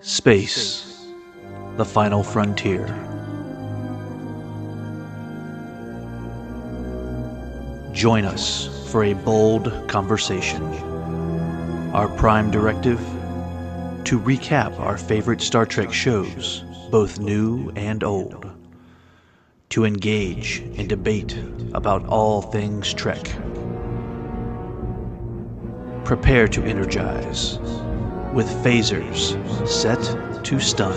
Space, the final frontier. Join us for a bold conversation. Our prime directive: to recap our favorite Star Trek shows, both new and old. To engage in debate about all things Trek. Prepare to energize with phasers set to stun.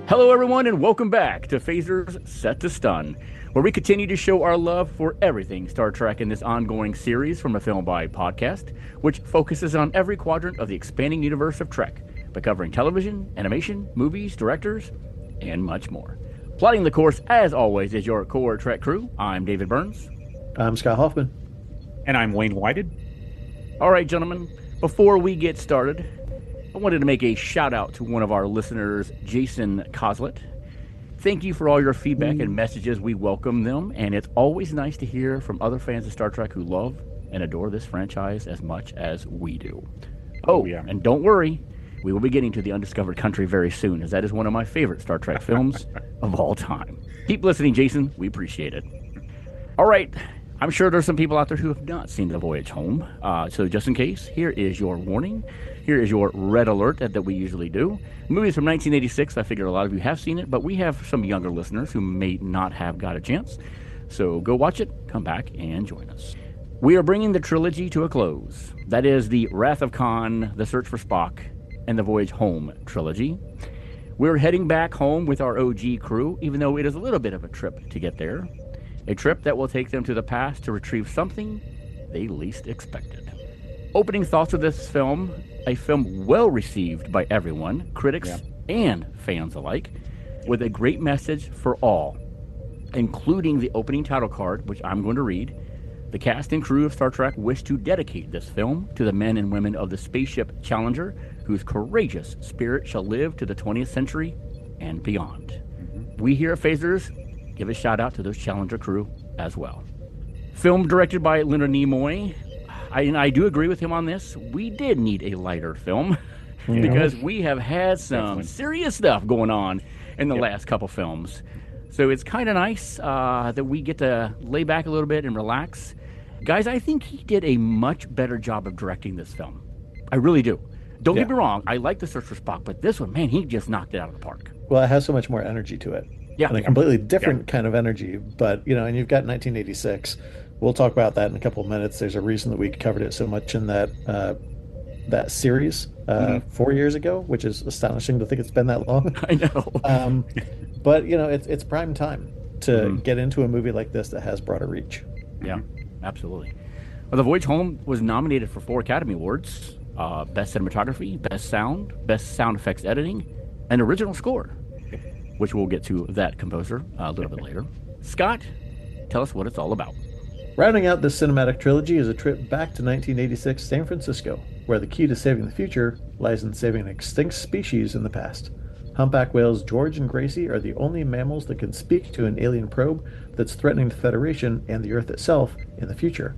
Hello everyone and welcome back to Phasers Set to Stun, where we continue to show our love for everything Star Trek in this ongoing series from a Film by Podcast, which focuses on every quadrant of the expanding universe of Trek by covering television, animation, movies, directors, and much more. Plotting the course, as always, is your core Trek crew. I'm David Burns. I'm Scott Hoffman. And I'm Wayne Whited. All right, gentlemen, before we get started, I wanted to make a shout out to one of our listeners, Jason Coslet. Thank you for all your feedback and messages. We welcome them, and it's always nice to hear from other fans of Star Trek who love and adore this franchise as much as we do. Oh, yeah. And don't worry, we will be getting to The Undiscovered Country very soon, as that is one of my favorite Star Trek films of all time. Keep listening, Jason. We appreciate it. All right. I'm sure there's some people out there who have not seen The Voyage Home. So just in case, here is your warning. Here is your red alert that we usually do. The movie is from 1986. I figure a lot of you have seen it, but we have some younger listeners who may not have got a chance. So go watch it, come back, and join us. We are bringing the trilogy to a close. That is the Wrath of Khan, The Search for Spock, and The Voyage Home trilogy. We're heading back home with our OG crew, even though it is a little bit of a trip to get there. A trip that will take them to the past to retrieve something they least expected. Opening thoughts of this film, a film well received by everyone, critics and fans alike, with a great message for all, including the opening title card, which I'm going to read. The cast and crew of Star Trek wish to dedicate this film to the men and women of the spaceship Challenger, whose courageous spirit shall live to the 20th century and beyond. We here at Phasers give a shout out to those Challenger crew as well. Film directed by Leonard Nimoy. I do agree with him on this. We did need a lighter film because we have had some serious stuff going on in the last couple films. So it's kind of nice that we get to lay back a little bit and relax. Guys, I think he did a much better job of directing this film. I really do. Don't get me wrong. I like The Search for Spock, but this one, man, he just knocked it out of the park. Well, it has so much more energy to it. Yeah. And a completely different kind of energy. But, you know, and you've got 1986. We'll talk about that in a couple of minutes. There's a reason that we covered it so much in that series 4 years ago, which is astonishing to think it's been that long. I know. But, you know, it's prime time to get into a movie like this that has broader reach. Yeah, absolutely. Well, The Voyage Home was nominated for 4 Academy Awards. Best Cinematography, Best Sound, Best Sound Effects Editing, and Original Score, which we'll get to that composer a little bit later. Scott, tell us what it's all about. Rounding out this cinematic trilogy is a trip back to 1986 San Francisco, where the key to saving the future lies in saving an extinct species in the past. Humpback whales George and Gracie are the only mammals that can speak to an alien probe that's threatening the Federation and the Earth itself in the future.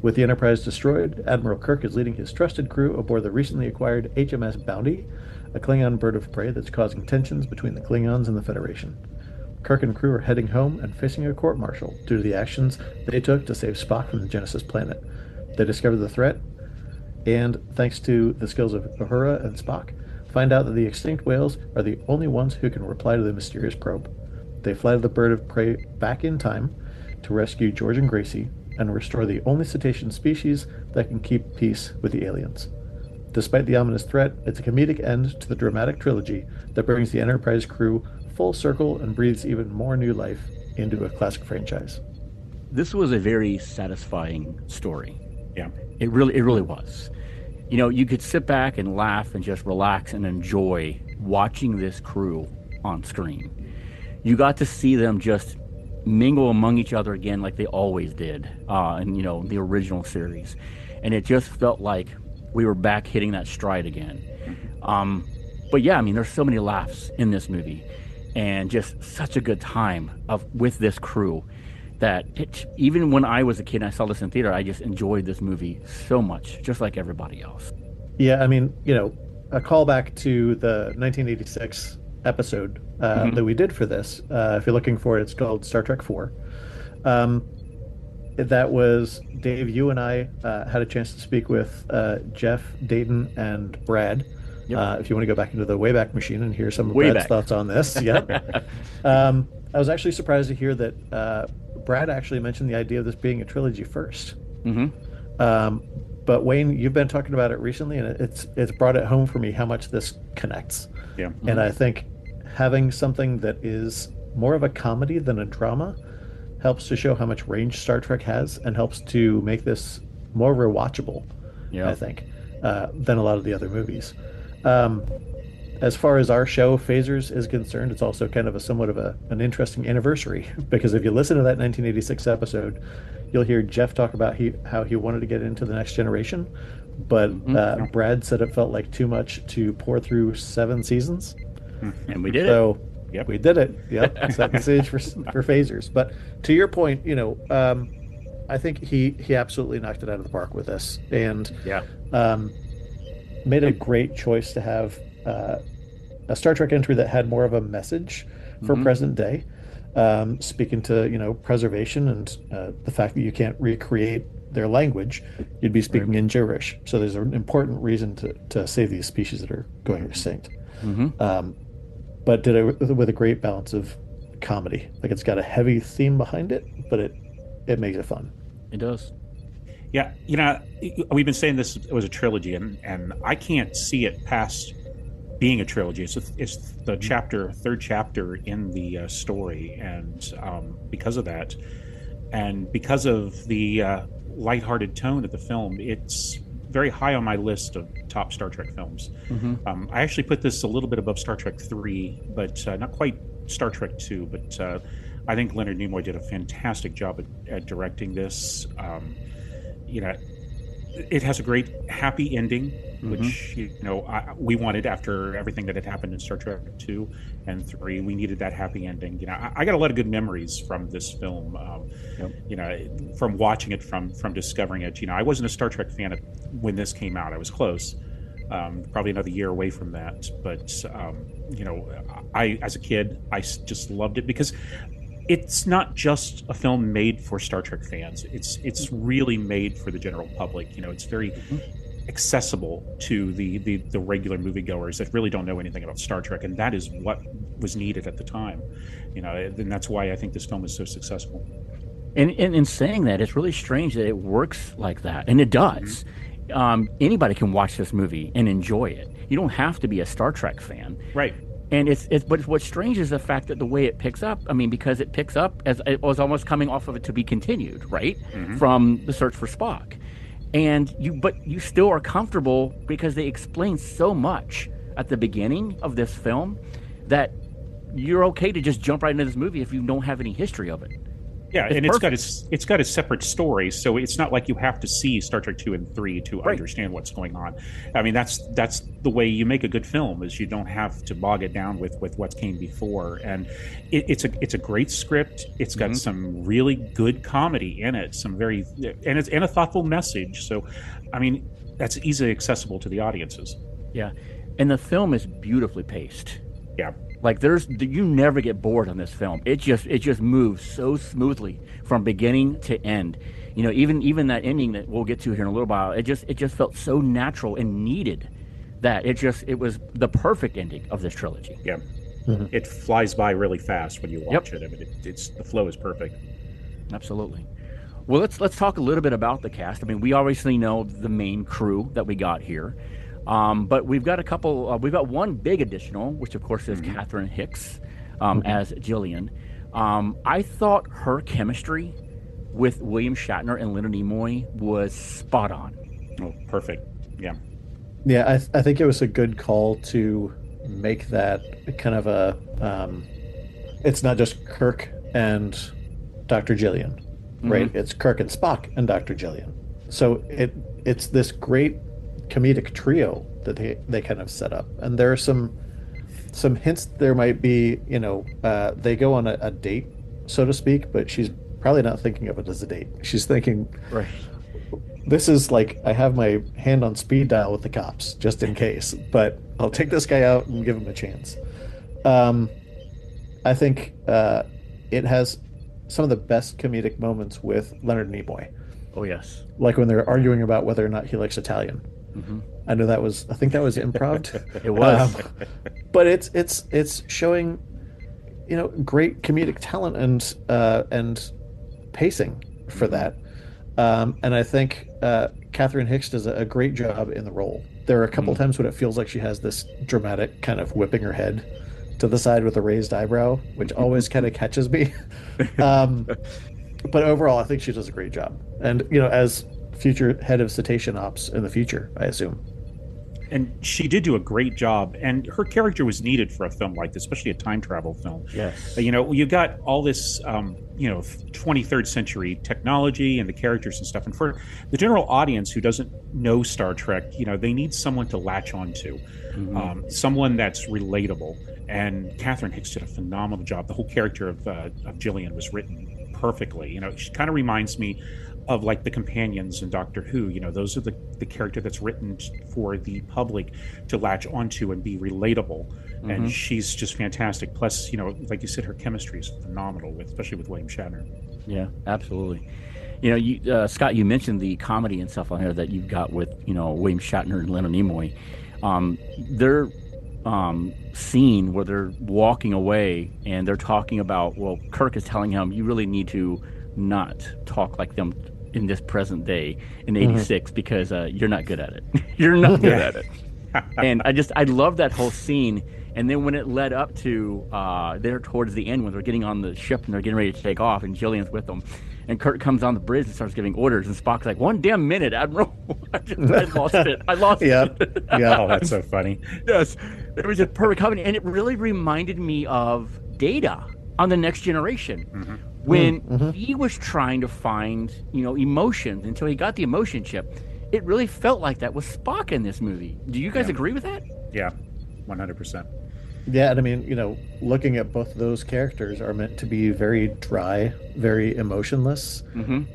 With the Enterprise destroyed, Admiral Kirk is leading his trusted crew aboard the recently acquired HMS Bounty, a Klingon bird of prey that's causing tensions between the Klingons and the Federation. Kirk and crew are heading home and facing a court-martial due to the actions they took to save Spock from the Genesis planet. They discover the threat, and thanks to the skills of Uhura and Spock, find out that the extinct whales are the only ones who can reply to the mysterious probe. They fly the bird of prey back in time to rescue George and Gracie and restore the only cetacean species that can keep peace with the aliens. Despite the ominous threat, it's a comedic end to the dramatic trilogy that brings the Enterprise crew full circle and breathes even more new life into a classic franchise. This was a very satisfying story. Yeah. It really was. You know, you could sit back and laugh and just relax and enjoy watching this crew on screen. You got to see them just mingle among each other again like they always did in, you know, the original series. And it just felt like we were back hitting that stride again. But yeah, I mean, there's so many laughs in this movie and just such a good time with this crew. that even when I was a kid and I saw this in theater, I just enjoyed this movie so much, just like everybody else. Yeah, I mean, a callback to the 1986 episode that we did for this. If you're looking for it, it's called Star Trek 4. That was Dave, you and I had a chance to speak with Jeff, Dayton, and Brad. Yep. If you want to go back into the Wayback Machine and hear some of Way Brad's back. thoughts on this. Yep. I was actually surprised to hear that Brad actually mentioned the idea of this being a trilogy first. But Wayne, you've been talking about it recently, and it's brought it home for me how much this connects. Yeah. And I think having something that is more of a comedy than a drama helps to show how much range Star Trek has, and helps to make this more rewatchable, Yeah. I think, than a lot of the other movies. As far as our show, Phasers, is concerned, it's also kind of somewhat of an interesting anniversary, because if you listen to that 1986 episode, you'll hear Jeff talk about how he wanted to get into the next generation, but Brad said it felt like too much to pour through 7 seasons. And we did it. So Yep. we did it. Yep, set the stage for Phasers. But to your point, I think he absolutely knocked it out of the park with this, and made a great choice to have a Star Trek entry that had more of a message for present day, speaking to preservation and the fact that you can't recreate their language. You'd be speaking in gibberish. So there's an important reason to save these species that are going extinct. But did it with a great balance of comedy. Like, it's got a heavy theme behind it, but it makes it fun. It does. Yeah, we've been saying this was a trilogy, and I can't see it past being a trilogy. It's the third chapter in the story, and because of that, and because of the lighthearted tone of the film, it's very high on my list of top Star Trek films. I actually put this a little bit above Star Trek 3, but not quite Star Trek 2. But I think Leonard Nimoy did a fantastic job at directing this. It has a great happy ending, which we wanted after everything that had happened in Star Trek 2 and 3. We needed that happy ending. I got a lot of good memories from this film. From watching it, from discovering it. I wasn't a Star Trek fan when this came out. I was close, probably another year away from that. But I, as a kid, I just loved it because it's not just a film made for Star Trek fans. It's really made for the general public. It's very accessible to the regular moviegoers that really don't know anything about Star Trek, and that is what was needed at the time. And that's why I think this film is so successful. And in saying that, it's really strange that it works like that, and it does. Anybody can watch this movie and enjoy it. You don't have to be a Star Trek fan, right? And but what's strange is the fact that the way it picks up. I mean, because it picks up as it was almost coming off of it to be continued, right? From the search for Spock, but you still are comfortable because they explain so much at the beginning of this film that you're okay to just jump right into this movie if you don't have any history of it. Yeah, and it's got a separate story, so it's not like you have to see Star Trek 2 and 3 to understand what's going on. I mean, that's the way you make a good film, is you don't have to bog it down with what came before. And it's a great script. It's got some really good comedy in it, and a thoughtful message. So, I mean, that's easily accessible to the audiences. Yeah, and the film is beautifully paced. Yeah. Like you never get bored on this film. It just moves so smoothly from beginning to end. Even that ending that we'll get to here in a little while. It just felt so natural and needed that it was the perfect ending of this trilogy. Yeah, it flies by really fast when you watch it. I mean, the flow is perfect. Absolutely. Well, let's talk a little bit about the cast. I mean, we obviously know the main crew that we got here. But we've got a couple. We've got one big additional, which of course is Catherine Hicks as Jillian. I thought her chemistry with William Shatner and Leonard Nimoy was spot on. Oh, perfect. Yeah. Yeah, I think it was a good call to make that kind of a. It's not just Kirk and Dr. Jillian, right? It's Kirk and Spock and Dr. Jillian. So it's this great comedic trio that they kind of set up, and there are some some hints there might be, they go on a date, so to speak, but she's probably not thinking of it as a date. She's thinking, Right. this is like I have my hand on speed dial with the cops just in case, but I'll take this guy out and give him a chance. Um, I think it has some of the best comedic moments with Leonard Nimoy, Oh yes. like when they're arguing about whether or not he likes Italian. Hmm. I think that was improv. It was. But it's showing, great comedic talent and pacing for that. And I think Catherine Hicks does a great job in the role. There are a couple times when it feels like she has this dramatic kind of whipping her head to the side with a raised eyebrow, which always kind of catches me. But overall, I think she does a great job. And, as future head of cetacean ops in the future, I assume. And she did do a great job, and her character was needed for a film like this, especially a time travel film. Yes. You got all this 23rd century technology and the characters and stuff, and for the general audience who doesn't know Star Trek, they need someone to latch onto, someone that's relatable. And Catherine Hicks did a phenomenal job. The whole character of Jillian was written perfectly. She kind of reminds me of like the companions in Doctor Who. Those are the character that's written for the public to latch onto and be relatable. And she's just fantastic. Plus, like you said, her chemistry is phenomenal, especially with William Shatner. Yeah, absolutely. Scott, you mentioned the comedy and stuff on here that you've got with William Shatner and Leonard Nimoy. Their scene where they're walking away and they're talking about, well, Kirk is telling him, you really need to not talk like them in this present day in '86 because you're not good at it. You're not good at it. And I love that whole scene. And then when it led up to there towards the end when they're getting on the ship and they're getting ready to take off and Jillian's with them, and Kirk comes on the bridge and starts giving orders, and Spock's like, "1 damn minute, Admiral." I lost it. I lost it. Yeah. Oh, that's so funny. Yes, it was a perfect comedy, and it really reminded me of Data on The Next Generation. When he was trying to find, emotions until he got the emotion chip. It really felt like that with Spock in this movie. Do you guys agree with that? Yeah, 100%. Yeah, and I mean, looking at both of those characters are meant to be very dry, very emotionless,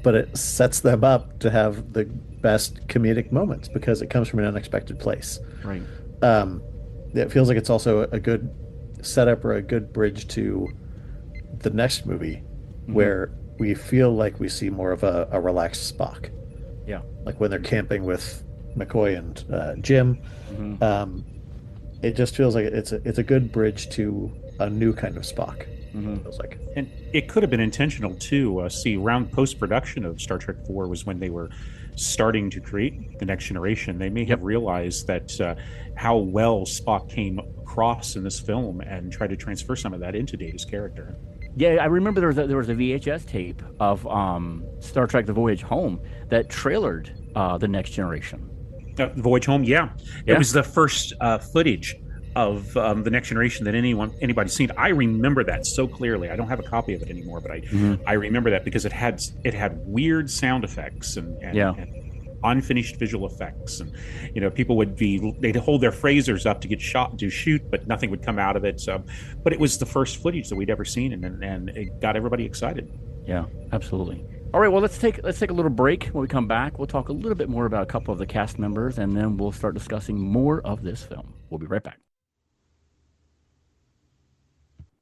but it sets them up to have the best comedic moments because it comes from an unexpected place. Right. It feels like it's also a good setup or a good bridge to the next movie where we feel like we see more of a relaxed Spock. Yeah. Like when they're camping with McCoy and Jim. It just feels like it's a good bridge to a new kind of Spock. It feels like. And it could have been intentional too. See, around post-production of Star Trek 4 was when they were starting to create the Next Generation. They may have realized that how well Spock came across in this film and tried to transfer some of that into Data's character. Yeah, I remember there was a VHS tape of Star Trek: The Voyage Home that trailered the Next Generation. Voyage Home, yeah. It was the first footage of the Next Generation that anybody's seen. I remember that so clearly. I don't have a copy of it anymore, but I remember that because it had weird sound effects and unfinished visual effects, and people they'd hold their phasers up to get shot to shoot, but nothing would come out of it. So, but it was the first footage that we'd ever seen, and it got everybody excited. Yeah, absolutely. All right, well, let's take a little break. When we come back, we'll talk a little bit more about a couple of the cast members, and then we'll start discussing more of this film. We'll be right back.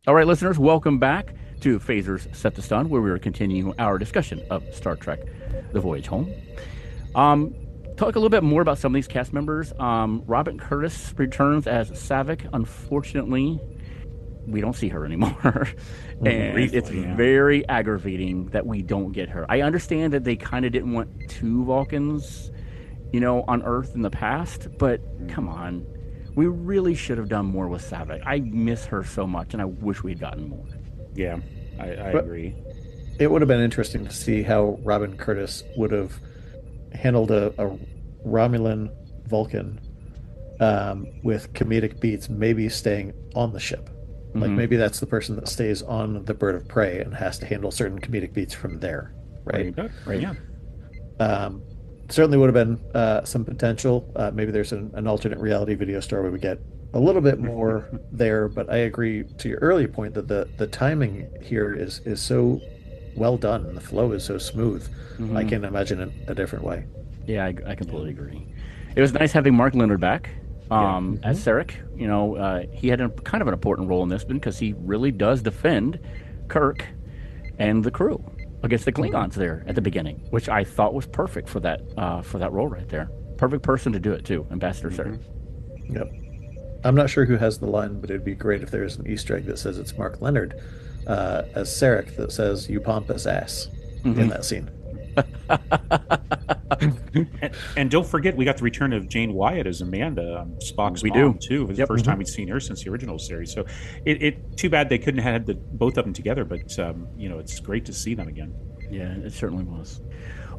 All right, listeners, welcome back to Phasers Set to Stun, where we are continuing our discussion of Star Trek: The Voyage Home. Talk a little bit more about some of these cast members. Robin Curtis returns as Saavik. Unfortunately, we don't see her anymore. And Briefly, it's very aggravating that we don't get her. I understand that they kind of didn't want 2 Vulcans, on Earth in the past, but come on. We really should have done more with Saavik. I miss her so much, and I wish we had gotten more. Yeah, I agree. It would have been interesting to see how Robin Curtis would have handled a Romulan Vulcan with comedic beats, maybe staying on the ship. Like maybe that's the person that stays on the Bird of Prey and has to handle certain comedic beats from there, right? Right. Yeah. Certainly would have been some potential. Maybe there's an alternate reality video store where we get a little bit more there. But I agree to your earlier point that the timing here is so well done, and the flow is so smooth. I can't imagine it a different way. Yeah, I completely agree. It was nice having Mark Leonard back as Sarek. He had kind of an important role in this one because he really does defend Kirk and the crew against the Klingons there at the beginning, which I thought was perfect for that role right there. Perfect person to do it too, Ambassador Sarek. Yep. I'm not sure who has the line, but it'd be great if there's an Easter egg that says it's Mark Leonard as Sarek that says "You pompous ass" in that scene. and don't forget, we got the return of Jane Wyatt as Amanda, Spock's We mom, do. too. It was the first time we'd seen her since the original series. So it too bad they couldn't have had both of them together, but it's great to see them again. Yeah, it certainly was.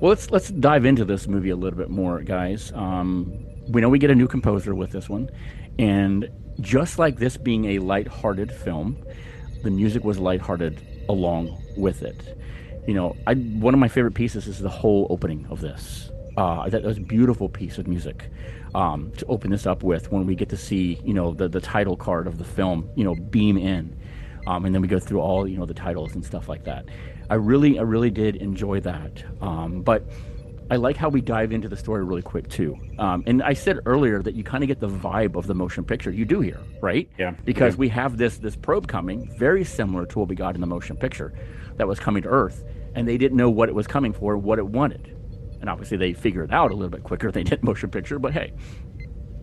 Well, let's dive into this movie a little bit more, guys. We know we get a new composer with this one, and just like this being a lighthearted film, the music was lighthearted along with it. One of my favorite pieces is the whole opening of this. That was a beautiful piece of music to open this up with when we get to see, the title card of the film, beam in. And then we go through all, the titles and stuff like that. I really did enjoy that. But I like how we dive into the story really quick too. And I said earlier that you kind of get the vibe of the motion picture. You do here, right? Yeah. Because we have this probe coming, very similar to what we got in the motion picture that was coming to Earth. And they didn't know what it was coming for, what it wanted. And obviously they figured it out a little bit quicker than they did motion picture, but hey.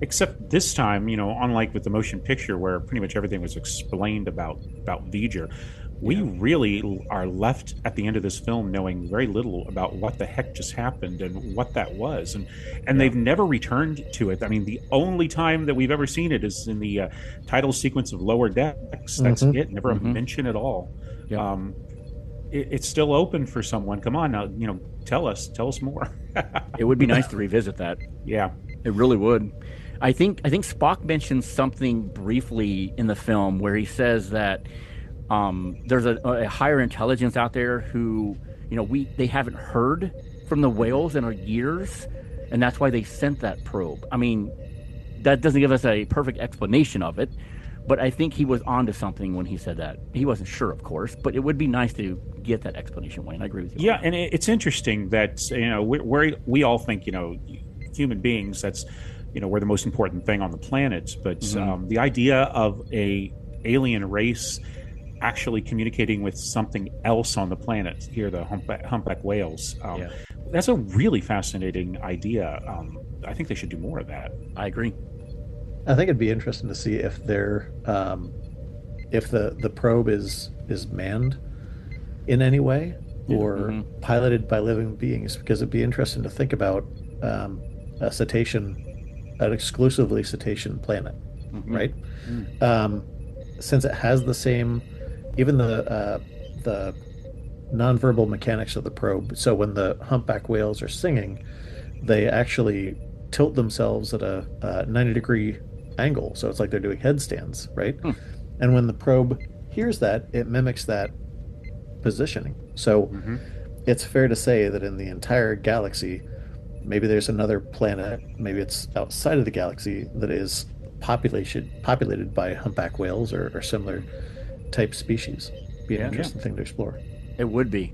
Except this time, unlike with the motion picture where pretty much everything was explained about V'ger, we really are left at the end of this film knowing very little about what the heck just happened and what that was. And they've never returned to it. I mean, the only time that we've ever seen it is in the title sequence of Lower Decks. That's it. Never a mention at all. Yeah. It's still open for someone. Come on now, tell us more. It would be nice to revisit that. Yeah, it really would. I think Spock mentions something briefly in the film where he says that there's a higher intelligence out there who, they haven't heard from the whales in years, and that's why they sent that probe. I mean, that doesn't give us a perfect explanation of it, but I think he was onto something when he said that. He wasn't sure, of course, but it would be nice to get that explanation, Wayne. I agree with you. Yeah, and it's interesting that we all think human beings, that's we're the most important thing on the planet, but the idea of a alien race actually communicating with something else on the planet, here the humpback whales, that's a really fascinating idea. I think they should do more of that. I agree. I think it'd be interesting to see if they're if the probe is manned in any way or piloted by living beings, because it'd be interesting to think about a cetacean, an exclusively cetacean planet, right? Since it has the same, even the nonverbal mechanics of the probe. So when the humpback whales are singing, they actually tilt themselves at a 90-degree angle, so it's like they're doing headstands, right? And when the probe hears that, it mimics that positioning. So it's fair to say that in the entire galaxy, maybe there's another planet, maybe it's outside of the galaxy, that is populated by humpback whales or similar type species. Be an interesting thing to explore. It would be.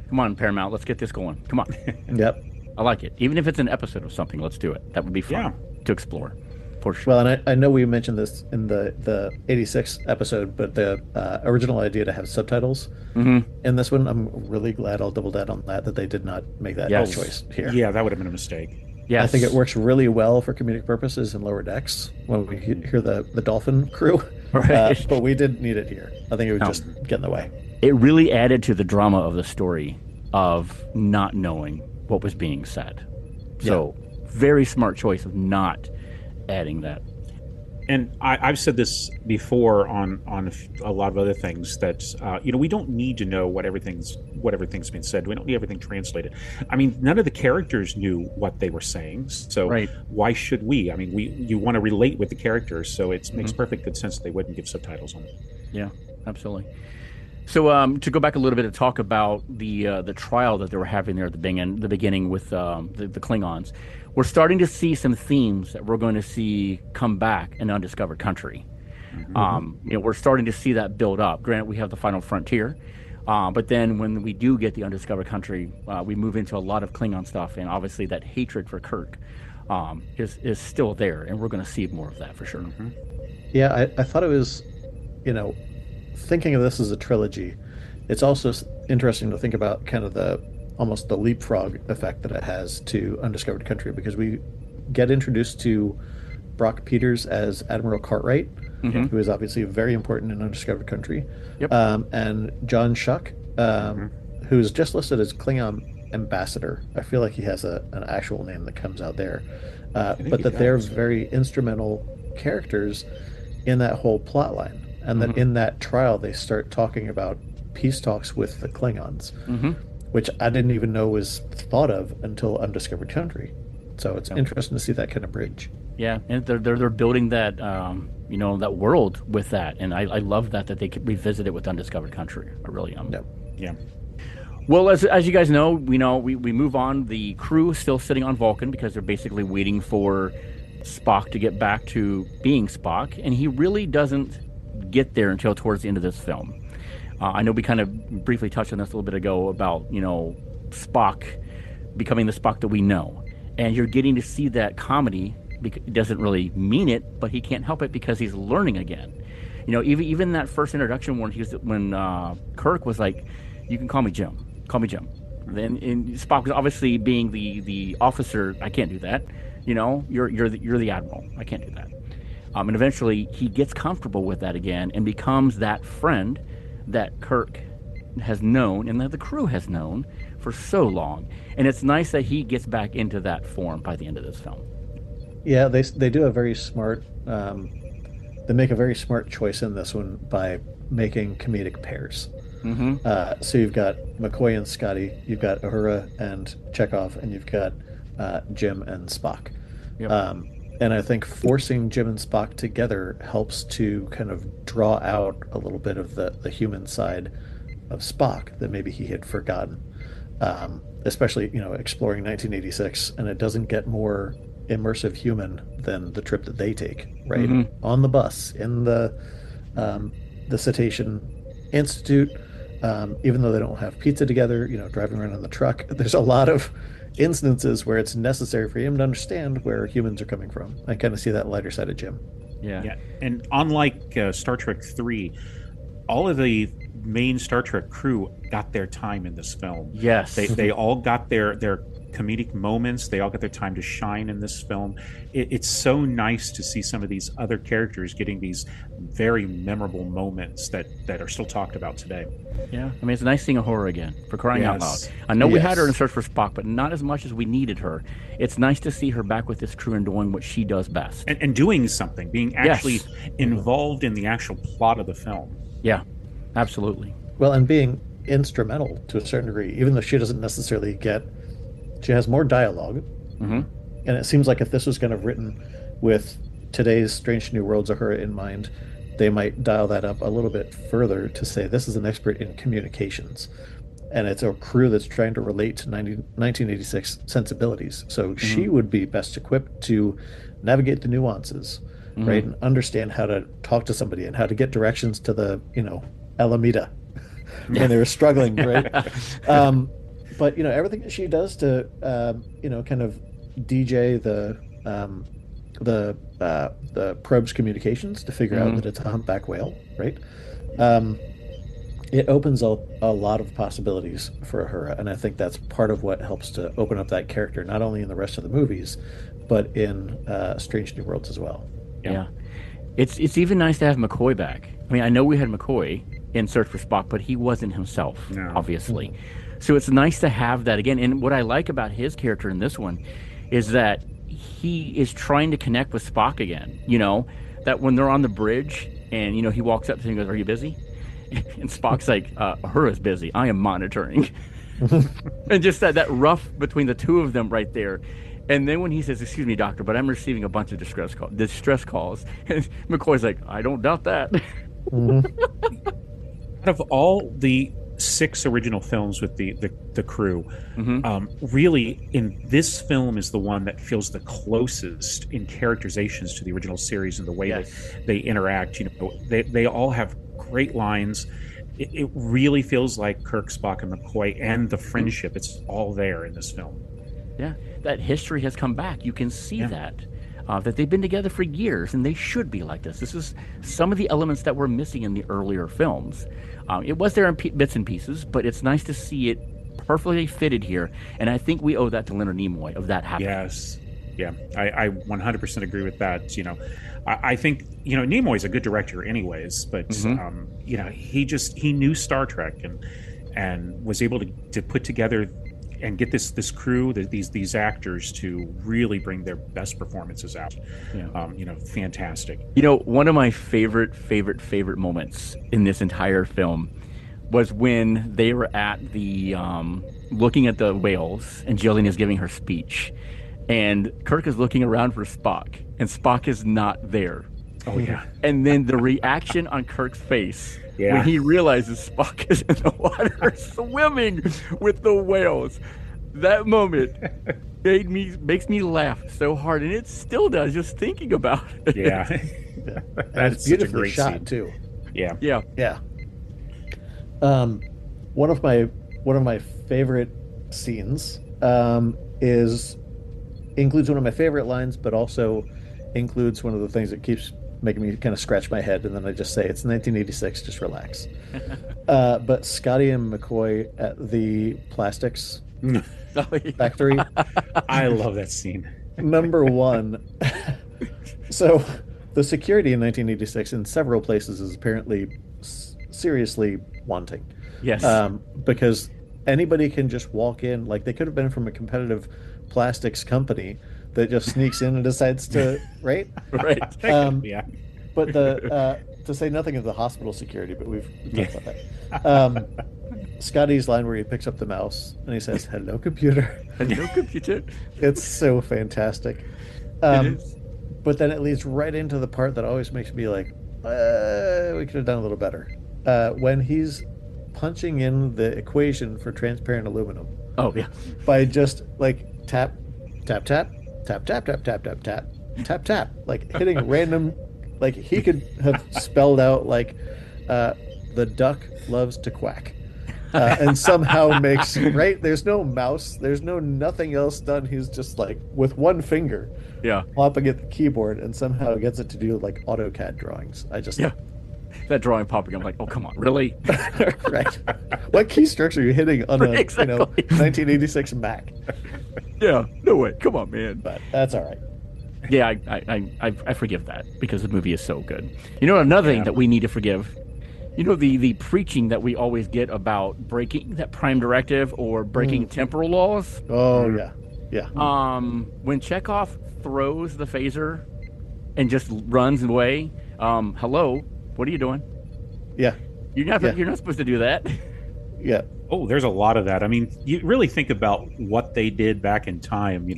Come on, Paramount, let's get this going. Come on. Yep. I like it. Even if it's an episode of something, let's do it. That would be fun to explore. For sure. Well, and I know we mentioned this in the 86 episode, but the original idea to have subtitles in this one, I'm really glad, I'll double down on that they did not make that choice here. Yeah, that would have been a mistake. Yes. I think it works really well for comedic purposes in Lower Decks when we hear the dolphin crew, right. But we didn't need it here. I think it would just get in the way. It really added to the drama of the story of not knowing what was being said. So very smart choice of not adding that. And I've said this before on a lot of other things that we don't need to know what everything's been said. We don't need everything translated. I mean, none of the characters knew what they were saying, so why should we? I mean, you want to relate with the characters, so it makes perfect good sense that they wouldn't give subtitles on it. Yeah, absolutely. So to go back a little bit to talk about the trial that they were having there at the beginning with the Klingons, we're starting to see some themes that we're going to see come back in Undiscovered Country. We're starting to see that build up. Granted, we have the Final Frontier, But then when we do get the undiscovered country, we move into a lot of Klingon stuff, and obviously that hatred for Kirk is still there, and we're going to see more of that for sure. Mm-hmm. Yeah, I thought it was, thinking of this as a trilogy, it's also interesting to think about kind of almost the leapfrog effect that it has to Undiscovered Country, because we get introduced to Brock Peters as Admiral Cartwright, who is obviously very important in Undiscovered Country. Yep. And John Shuck, who's just listed as Klingon ambassador. I feel like he has an actual name that comes out there. But that they're very instrumental characters in that whole plot line. And that in that trial, they start talking about peace talks with the Klingons, which I didn't even know was thought of until Undiscovered Country. So it's interesting to see that kind of bridge. Yeah, and they're building that that world with that, and I love that they could revisit it with Undiscovered Country. I really am. Yeah. Well, as you guys know, we move on. The crew is still sitting on Vulcan because they're basically waiting for Spock to get back to being Spock, and he really doesn't get there until towards the end of this film. I know we kind of briefly touched on this a little bit ago about Spock becoming the Spock that we know, and you're getting to see that comedy. Because he doesn't really mean it, but he can't help it because he's learning again. Even that first introduction when Kirk was like, "You can call me Jim. Call me Jim." Then Spock was obviously being the officer. I can't do that. You're the admiral. I can't do that. And eventually he gets comfortable with that again and becomes that friend that Kirk has known and that the crew has known for so long. And it's nice that he gets back into that form by the end of this film. Yeah, they do a very smart. They make a very smart choice in this one by making comedic pairs. So you've got McCoy and Scotty, you've got Uhura and Chekhov, and you've got Jim and Spock. Yep. And I think forcing Jim and Spock together helps to kind of draw out a little bit of the human side of Spock that maybe he had forgotten. Especially, exploring 1986, and it doesn't get more immersive human than the trip that they take, right? On the bus in the Cetacean Institute, even though they don't have pizza together, driving around in the truck, there's a lot of instances where it's necessary for him to understand where humans are coming from. I kind of see that lighter side of Jim. Yeah. And unlike Star Trek 3, all of the main Star Trek crew got their time in this film. Yes. They all got their comedic moments. They all got their time to shine in this film. It's so nice to see some of these other characters getting these very memorable moments that are still talked about today. Yeah, I mean, it's nice seeing Uhura again, for crying out loud. I know we had her in Search for Spock, but not as much as we needed her. It's nice to see her back with this crew and doing what she does best. And doing something, being actually involved in the actual plot of the film. Yeah, absolutely. Well, and being instrumental to a certain degree, even though she doesn't necessarily she has more dialogue. And it seems like if this was kind of written with today's Strange New Worlds Uhura in mind, they might dial that up a little bit further to say this is an expert in communications. And it's a crew that's trying to relate to 1986 sensibilities. So she would be best equipped to navigate the nuances, right? And understand how to talk to somebody and how to get directions to the, Alameda when they were struggling, right? But everything that she does to kind of DJ the probe's communications to figure out that it's a humpback whale, right? It opens up a lot of possibilities for Uhura, and I think that's part of what helps to open up that character, not only in the rest of the movies, but in Strange New Worlds as well. Yeah. It's even nice to have McCoy back. I mean, I know we had McCoy in Search for Spock, but he wasn't himself, obviously. So it's nice to have that again. And what I like about his character in this one is that he is trying to connect with Spock again. That when they're on the bridge and, he walks up to him and goes, "Are you busy?" And Spock's like, "Uhura's busy. I am monitoring." And just that rough between the two of them right there. And then when he says, "Excuse me, doctor, but I'm receiving a bunch of distress calls," and McCoy's like, "I don't doubt that." Out of all the 6 original films with the crew, really in this film is the one that feels the closest in characterizations to the original series and the way that they interact. They all have great lines, it really feels like Kirk, Spock, and McCoy, and the friendship. It's all there in this film. Yeah, that history has come back. You can see Yeah. that they've been together for years, and they should be like this. This is some of the elements that were missing in the earlier films. It was there in bits and pieces, but it's nice to see it perfectly fitted here, and I think we owe that to Leonard Nimoy of that happening. Yes. Yeah, I 100% agree with that. I think Nimoy's a good director, anyways. But he knew Star Trek and was able to put together and get this crew, these actors to really bring their best performances out. Yeah. Fantastic. One of my favorite moments in this entire film was when they were at the looking at the whales, and Jillian is giving her speech. And Kirk is looking around for Spock, and Spock is not there. Oh, yeah. And then the reaction on Kirk's face Yeah. when he realizes Spock is in the water swimming with the whales. That moment makes me laugh so hard, and it still does just thinking about it. Yeah. And it's such a beautifully great shot scene. too. Yeah. Yeah. One of my favorite scenes includes one of my favorite lines, but also includes one of the things that keeps making me kind of scratch my head, and then I just say it's 1986, just relax. But Scotty and McCoy at the plastics factory. I love that scene. Number one. So the security in 1986 in several places is apparently seriously wanting. Yes. Because anybody can just walk in, like they could have been from a competitive plastics company that just sneaks in and decides to, right? Right. Yeah. But to say nothing of the hospital security, but we've talked about that. Scotty's line where he picks up the mouse and he says, "Hello, computer." Hello, computer. It's so fantastic. It is. But then it leads right into the part that always makes me like, we could have done a little better. When he's punching in the equation for transparent aluminum Oh, yeah. by just like tap, tap, tap, tap, tap, tap, tap, tap, tap, tap, tap, like hitting random, like he could have spelled out like the duck loves to quack. And somehow makes, right? There's no mouse. There's no nothing else done. He's just like with one finger Yeah. plopping at the keyboard and somehow gets it to do like AutoCAD drawings. I just, Yeah. That drawing popping, I'm like, oh, come on, really? right. What keystrokes are you hitting on a Exactly. 1986 Mac? Yeah, no way. Come on, man. But that's all right. Yeah, I forgive that because the movie is so good. Another thing that we need to forgive, the preaching that we always get about breaking that prime directive or breaking temporal laws. Oh yeah, yeah. When Chekhov throws the phaser and just runs away, hello, what are you doing? Yeah, You're not Yeah. you're not supposed to do that. yeah. Oh, there's a lot of that. I mean, you really think about what they did back in time. We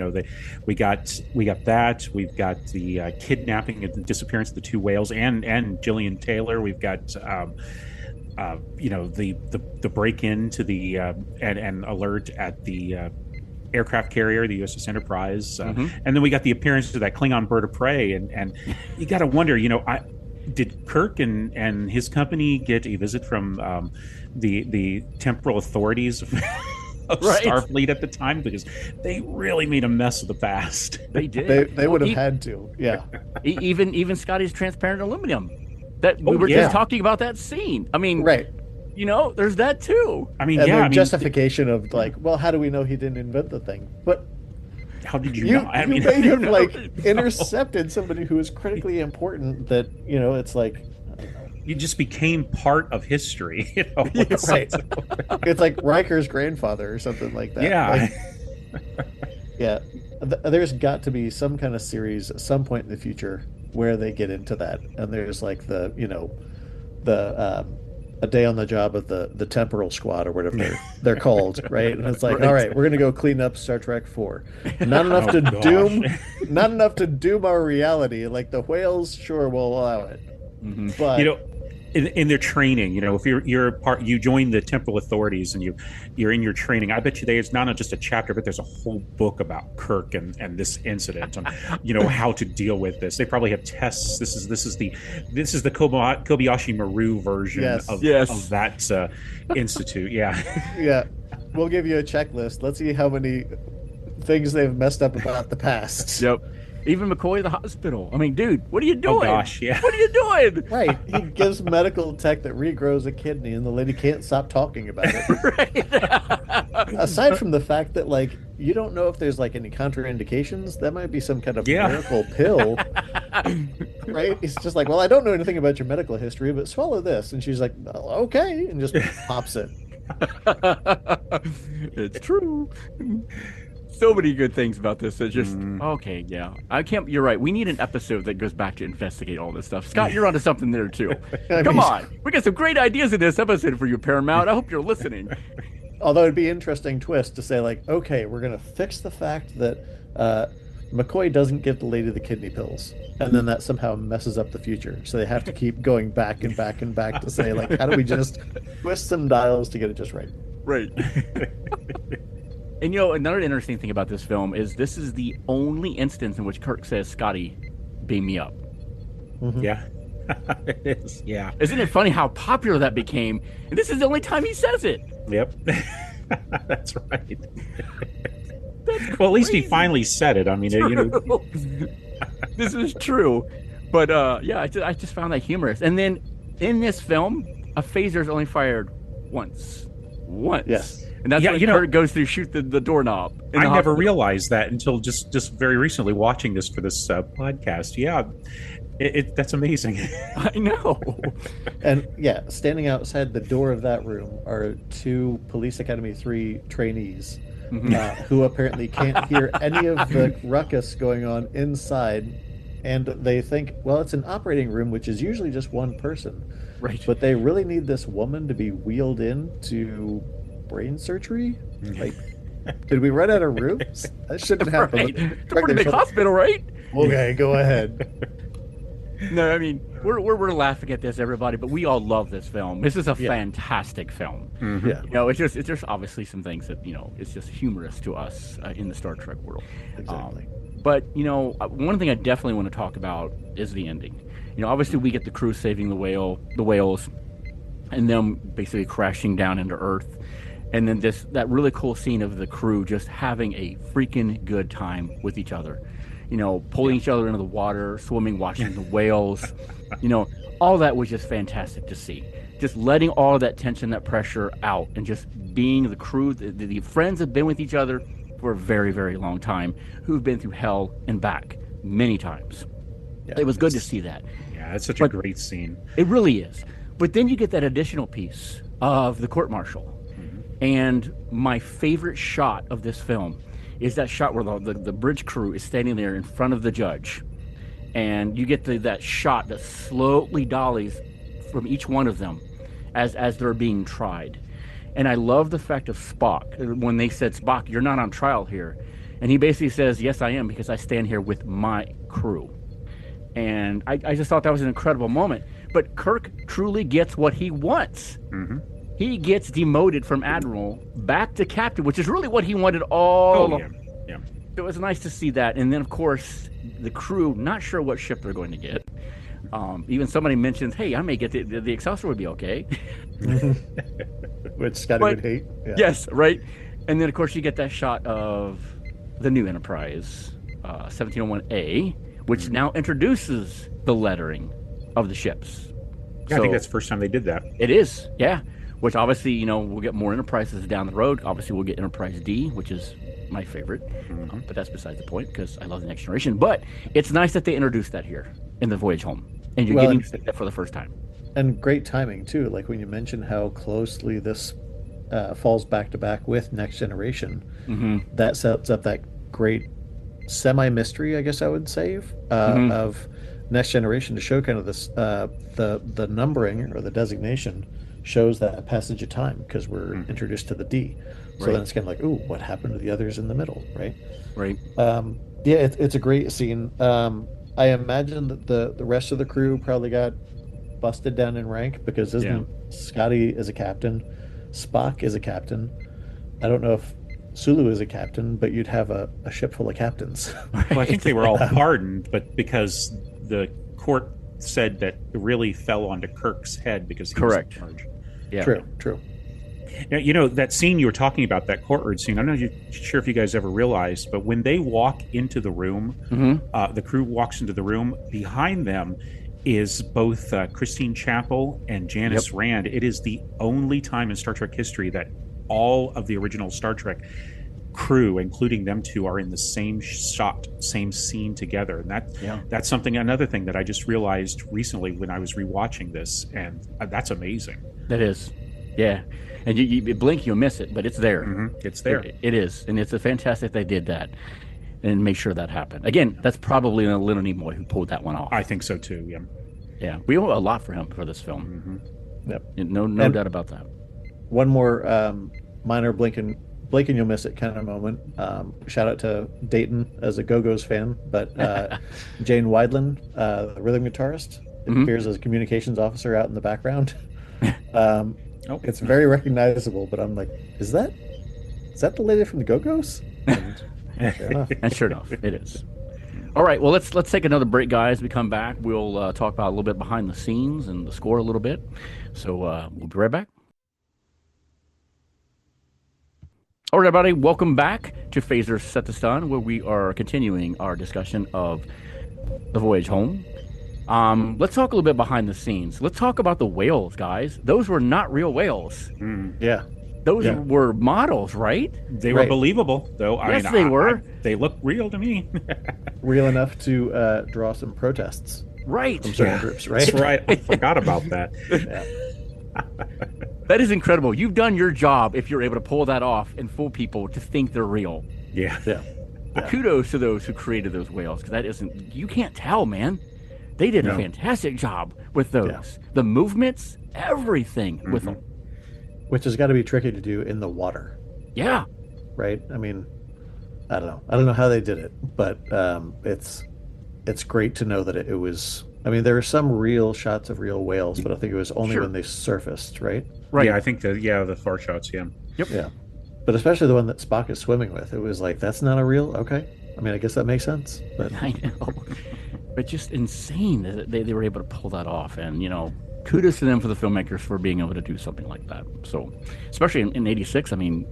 got that. We've got the kidnapping and the disappearance of the two whales and Gillian Taylor. We've got the break into the and alert at the aircraft carrier, the USS Enterprise, and then we got the appearance of that Klingon bird of prey. And you got to wonder, did Kirk and his company get a visit from the temporal authorities of Right. Starfleet at the time? Because they really made a mess of the past. They did. They would have Well, had to. Yeah, even Scotty's transparent aluminum. That we Oh, were yeah. just talking about that scene. I mean, right. there's that too. I mean, And yeah. their I mean, justification of like, well, how do we know he didn't invent the thing? But how did you you, know? I you mean, made him know. like intercepted somebody who is critically important. That it's like, you just became part of history. right. It's like Riker's grandfather or something like that. Yeah. Like, yeah. There's got to be some kind of series at some point in the future where they get into that, and there's like the a day on the job of the temporal squad or whatever they're called, right? And it's like, Right. all right, we're gonna go clean up Star Trek 4. Not enough Oh, to gosh. not enough to doom our reality. Like the whales, sure, we'll allow it, but in their training, if you're part, you join the temple authorities and you're in your training. I bet you there's not just a chapter, but there's a whole book about Kirk and this incident, on how to deal with this. They probably have tests. This is the Kobayashi Maru version of that institute. Yeah. Yeah, we'll give you a checklist. Let's see how many things they've messed up about the past. Yep. Even McCoy at the hospital. I mean, dude, what are you doing? Oh gosh, yeah. What are you doing? Right. He gives medical tech that regrows a kidney, and the lady can't stop talking about it. Right. Aside from the fact that, like, you don't know if there's like any contraindications, that might be some kind of miracle pill. Right? He's just like, well, I don't know anything about your medical history, but swallow this. And she's like, well, okay, and just pops it. It's true. So many good things about this. It's just okay. Yeah, I can't. You're right. We need an episode that goes back to investigate all this stuff. Scott, you're onto something there too. Come on, we got some great ideas in this episode for you, Paramount. I hope you're listening. Although it'd be an interesting twist to say, like, okay, we're gonna fix the fact that McCoy doesn't give the lady the kidney pills, and then that somehow messes up the future. So they have to keep going back and back and back to say, like, how do we just twist some dials to get it just right? Right. And another interesting thing about this film is this is the only instance in which Kirk says, "Scotty, beam me up." Mm-hmm. Yeah. It is. Yeah. Isn't it funny how popular that became? And this is the only time he says it. Yep. That's right. Well, at least he finally said it. I mean, This is true. But yeah, I just found that humorous. And then in this film, a phaser is only fired once. Yes. And that's when Kurt goes to shoot the doorknob. I never realized that until just very recently watching this for this podcast. Yeah, that's amazing. I know. And yeah, standing outside the door of that room are 2 Police Academy 3 trainees who apparently can't hear any of the ruckus going on inside. And they think, well, it's an operating room, which is usually just one person. Right. But they really need this woman to be wheeled in to brain surgery? Like, did we run out of rooms? That shouldn't happen. Right. It's a pretty big hospital, right? Okay, go ahead. No, I mean, we're laughing at this, everybody, but we all love this film. This is a fantastic film. Mm-hmm. Yeah. It's just obviously some things that, it's just humorous to us in the Star Trek world. Exactly. But, one thing I definitely want to talk about is the ending. Obviously we get the crew saving the whales, and them basically crashing down into Earth. And then that really cool scene of the crew just having a freaking good time with each other. Pulling each other into the water, swimming, watching the whales. All that was just fantastic to see. Just letting all of that tension, that pressure out, and just being the crew. The friends have been with each other for a very, very long time, who've been through hell and back many times. Yeah, it was good to see that. Yeah, it's such a great scene. It really is. But then you get that additional piece of the court-martial. And my favorite shot of this film is that shot where the bridge crew is standing there in front of the judge. And you get that shot that slowly dollies from each one of them as they're being tried. And I love the fact of Spock, when they said, "Spock, you're not on trial here." And he basically says, "Yes, I am, because I stand here with my crew." And I just thought that was an incredible moment. But Kirk truly gets what he wants. Mm-hmm. He gets demoted from admiral back to captain, which is really what he wanted all along. Yeah. It was nice to see that. And then, of course, the crew, not sure what ship they're going to get. Even somebody mentions, "Hey, I may get the Excelsior would be okay." Which Scotty would hate. Yeah. Yes, right. And then, of course, you get that shot of the new Enterprise, 1701A, which now introduces the lettering of the ships. Yeah, I think that's the first time they did that. It is, yeah. Which obviously, we'll get more Enterprises down the road. Obviously, we'll get Enterprise D, which is my favorite. But that's besides the point, because I love the Next Generation. But it's nice that they introduced that here in the Voyage Home. And you're getting to see that for the first time. And great timing, too. Like when you mentioned how closely this falls back to back with Next Generation, that sets up that great semi-mystery, I guess I would say, of Next Generation, to show kind of this, the numbering or the designation shows that passage of time, because we're introduced to the D. So then it's kind of like, ooh, what happened to the others in the middle, right? Right. Yeah, it's a great scene. I imagine that the rest of the crew probably got busted down in rank because isn't Scotty is a captain, Spock is a captain. I don't know if Sulu is a captain, but you'd have a ship full of captains. Well, I think they were all pardoned, but because the court said that it really fell onto Kirk's head because he was in charge. Yeah. True. Now, you know, that scene you were talking about, that courtroom scene, I'm not sure if you guys ever realized, but when they walk into the room, the crew walks into the room, behind them is both Christine Chappell and Janice Rand. It is the only time in Star Trek history that all of the original Star Trek crew, including them two, are in the same shot, same scene together. And that's something, another thing that I just realized recently when I was rewatching this, and that's amazing. That is. Yeah. And you blink, you'll miss it, but it's there. It's there. It is. And it's a fantastic they did that and make sure that happened. Again, that's probably Leonard Nimoy who pulled that one off. I think so too, yeah. Yeah. We owe a lot for him for this film. Yep. No doubt about that. One more minor blink and you'll miss it kind of moment. Shout out to Dayton as a Go-Go's fan, but Jane Wideland, the rhythm guitarist, appears as a communications officer out in the background. It's very recognizable, but I'm like, is that the lady from the Go-Go's? And sure enough, it is. All right, well, let's take another break, guys. We come back, we'll talk about a little bit behind the scenes and the score a little bit. So we'll be right back. All right, everybody, welcome back to Phaser Set to Stun, where we are continuing our discussion of The Voyage Home. Let's talk a little bit behind the scenes. Let's talk about the whales, guys. Those were not real whales. Yeah. Those were models, right? They were believable, though. Yes, they were. They look real to me. Real enough to draw some protests. Right. From certain groups, right? That's right. I forgot about that. That is incredible. You've done your job if you're able to pull that off and fool people to think they're real. Yeah. Kudos to those who created those whales, because you can't tell, man. They did a fantastic job with those. Yeah. The movements, everything with them. Which has got to be tricky to do in the water. Yeah. Right? I mean, I don't know. I don't know how they did it, but it's great to know that it was... I mean, there are some real shots of real whales, but I think it was only when they surfaced, right? Right. Yeah, I think the far shots, yeah. Yep. Yeah. But especially the one that Spock is swimming with. It was like, that's not a real... Okay. I mean, I guess that makes sense. But I know. But just insane that they were able to pull that off. And, kudos to them for the filmmakers for being able to do something like that. So, especially in 86, I mean,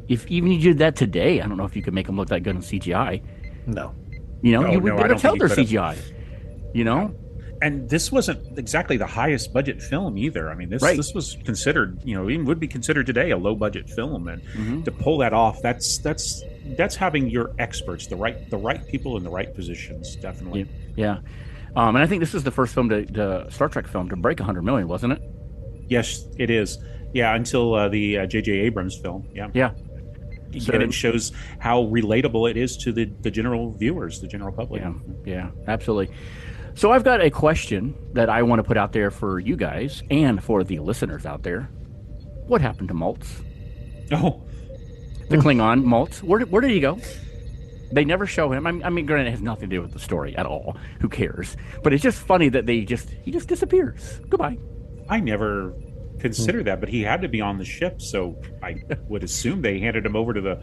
if even you did that today, I don't know if you could make them look that good in CGI. No. You would be able to tell they're CGI. And this wasn't exactly the highest budget film either. I mean, this was considered, even would be considered today a low budget film, and to pull that off, that's having your experts, the right people in the right positions, definitely. Yeah. And I think this is the first film to Star Trek film to break 100 million, wasn't it? Yes, it is. Yeah, until the J.J. Abrams film. Yeah. Yeah. So, and it shows how relatable it is to the general viewers, the general public. Yeah, absolutely. So I've got a question that I want to put out there for you guys and for the listeners out there. What happened to Maltz? Oh. The Klingon Maltz. Where did he go? They never show him. I mean, granted, it has nothing to do with the story at all. Who cares? But it's just funny that he just disappears. Goodbye. I never considered that, but he had to be on the ship, so I would assume they handed him over to the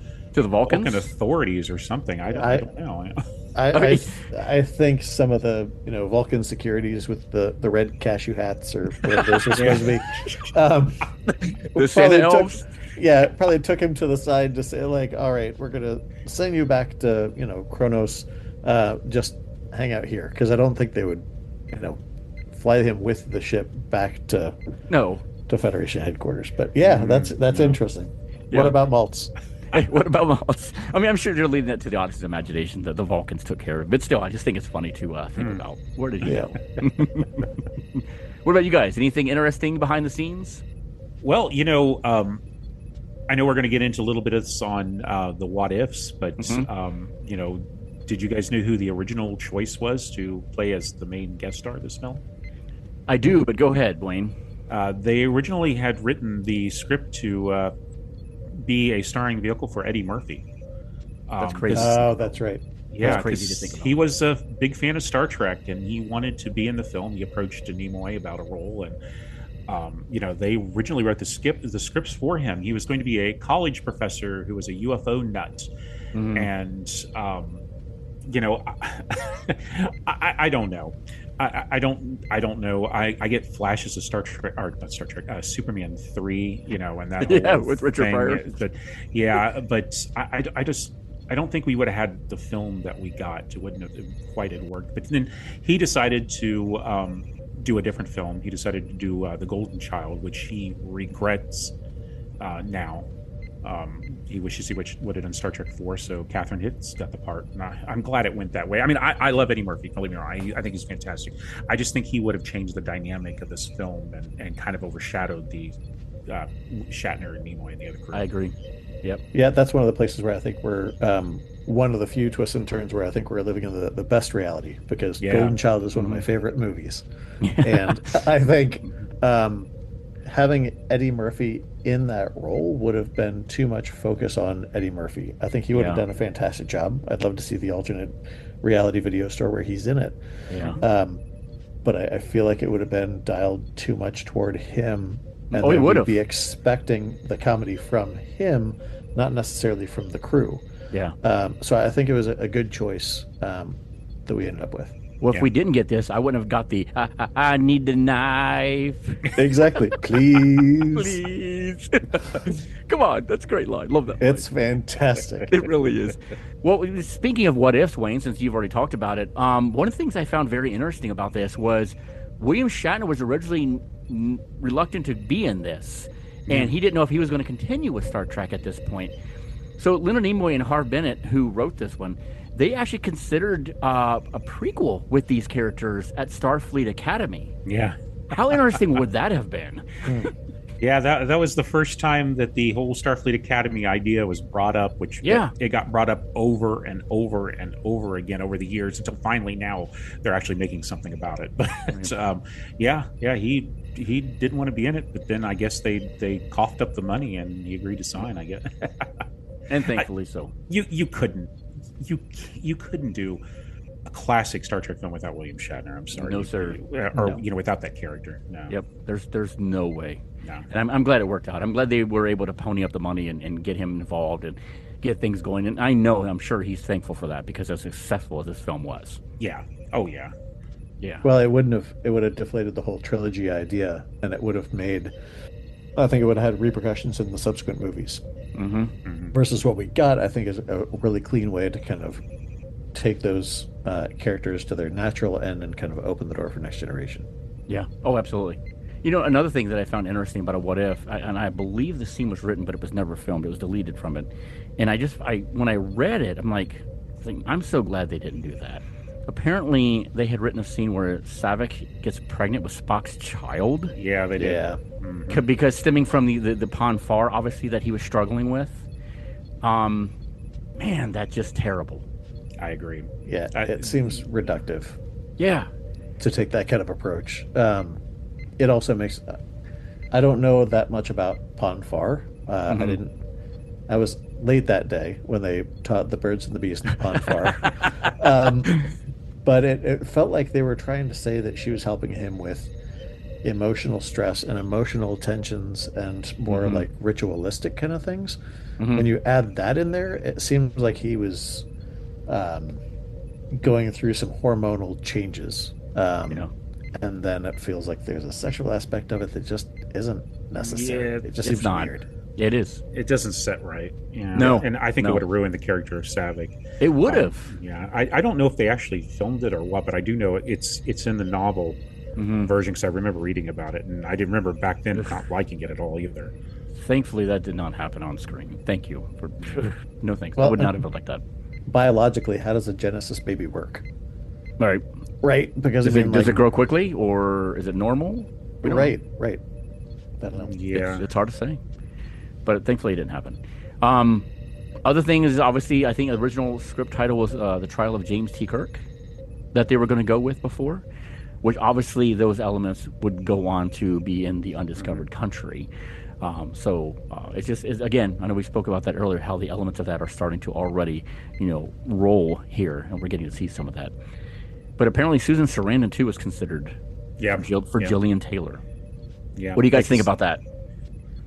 Vulcans? Vulcan authorities or something. I don't know. I think some of the Vulcan securities with the red cashew hats or whatever those were supposed to be. The Santa elves. Probably took him to the side to say, like, all right, we're gonna send you back to Kronos. Just hang out here, because I don't think they would fly him with the ship back to Federation headquarters. But that's interesting. Yeah. What about Maltz? What about Maltz? I mean, I'm sure they're leaving that to the audience's imagination that the Vulcans took care of. But still, I just think it's funny to think about. Where did he go? What about you guys? Anything interesting behind the scenes? Well, I know we're going to get into a little bit of this on the what ifs, but did you guys know who the original choice was to play as the main guest star of this film? I do, but go ahead, Blaine. They originally had written the script to be a starring vehicle for Eddie Murphy. That's crazy. Oh, that's right. Yeah, That's crazy to 'cause think about. he was a big fan of Star Trek, and he wanted to be in the film. He approached Nimoy about a role, and they originally wrote the scripts for him. He was going to be a college professor who was a UFO nut, and I don't know. I don't know. I get flashes of Star Trek, or not Star Trek, Superman 3, and that whole with Richard thing. Pryor. But I don't think we would have had the film that we got. It wouldn't have quite had worked. But then he decided to do a different film. He decided to do The Golden Child, which he regrets now. He wishes he would have done Star Trek 4, so Catherine Hitz got the part. And I'm glad it went that way. I mean, I love Eddie Murphy, don't get me wrong. I think he's fantastic. I just think he would have changed the dynamic of this film and kind of overshadowed the Shatner and Nimoy and the other crew. I agree. Yep. Yeah, that's one of the places where I think we're one of the few twists and turns where I think we're living in the best reality, because Golden Child is one of my favorite movies. And I think having Eddie Murphy in that role would have been too much focus on Eddie Murphy. I think he would have done a fantastic job. I'd love to see the alternate reality video store where he's in it. Yeah. But I feel like it would have been dialed too much toward him. And he would have. be expecting the comedy from him, not necessarily from the crew. Yeah. So I think it was a good choice that we ended up with. Well, if we didn't get this, I wouldn't have got the I need the knife. Exactly. Please. Please. Come on. That's a great line. Love that line. It's fantastic. It really is. Well, speaking of what ifs, Wayne, since you've already talked about it, one of the things I found very interesting about this was William Shatner was originally reluctant to be in this, and he didn't know if he was going to continue with Star Trek at this point. So Leonard Nimoy and Harve Bennett, who wrote this one, they actually considered a prequel with these characters at Starfleet Academy. Yeah. How interesting would that have been? Yeah, that was the first time that the whole Starfleet Academy idea was brought up, which it got brought up over and over and over again over the years until finally now they're actually making something about it. But he didn't want to be in it, but then I guess they coughed up the money and he agreed to sign, I guess. And thankfully so. You couldn't do a classic Star Trek film without William Shatner. I'm sorry. No, sir. Without that character. No. Yep. There's no way. No. And I'm glad it worked out. I'm glad they were able to pony up the money and get him involved and get things going. And I'm sure he's thankful for that, because as successful as this film was. Yeah. Oh yeah. Yeah. Well, it would have deflated the whole trilogy idea, and it would have made, I think it would have had repercussions in the subsequent movies. Versus what we got, I think, is a really clean way to kind of take those characters to their natural end and kind of open the door for next generation. Yeah. Oh, absolutely. Another thing that I found interesting about a What If, and I believe the scene was written, but it was never filmed. It was deleted from it. And when I read it, I'm like, I'm so glad they didn't do that. Apparently, they had written a scene where Saavik gets pregnant with Spock's child. Yeah, they did. Yeah. Because stemming from the Pon farr, obviously, that he was struggling with. Man, that's just terrible. I agree. Yeah, it seems reductive. Yeah. To take that kind of approach. It also makes, I don't know that much about Pon farr. I was late that day when they taught the birds and the bees in Pon farr. But it felt like they were trying to say that she was helping him with emotional stress and emotional tensions and more like ritualistic kind of things. When you add that in there, it seems like he was going through some hormonal changes. And then it feels like there's a sexual aspect of it that just isn't necessary. Yeah, it just seems weird. It is. It doesn't set right. Yeah. No. And I think it would have ruined the character of Saavik. It would have. Yeah. I don't know if they actually filmed it or what, but I do know it's in the novel version, because I remember reading about it, and I didn't remember back then not liking it at all either. Thankfully, that did not happen on screen. Thank you. No thanks. Well, I would not have felt like that. Biologically, how does a Genesis baby work? All right. Right, because does it grow quickly, or is it normal? Right. I don't know. Yeah, it's hard to say, but thankfully it didn't happen. Other thing is, obviously, I think the original script title was The Trial of James T. Kirk, that they were going to go with before, which obviously those elements would go on to be in the Undiscovered Country. Again, I know we spoke about that earlier, how the elements of that are starting to already, roll here, and we're getting to see some of that. But apparently Susan Sarandon too was considered for Jillian Taylor. Yeah. What do you guys think about that?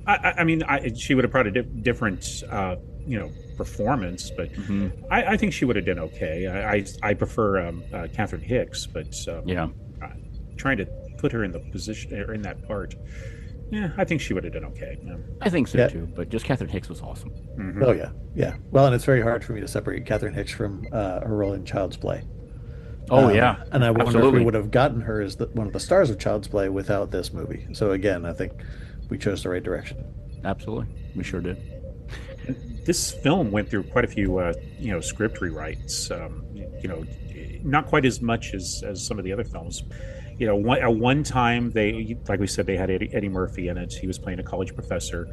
I mean, she would have brought a different, performance, but I think she would have done okay. I prefer Catherine Hicks, but trying to put her in the position or in that part, I think she would have done okay. Yeah. I think so too. But just Catherine Hicks was awesome. Oh yeah. Well, and it's very hard for me to separate Catherine Hicks from her role in Child's Play. Oh yeah, and I wonder if we would have gotten her as one of the stars of Child's Play without this movie. So again, I think we chose the right direction. Absolutely, we sure did. This film went through quite a few, script rewrites. Not quite as much as some of the other films. At one time they, like we said, they had Eddie Murphy in it. He was playing a college professor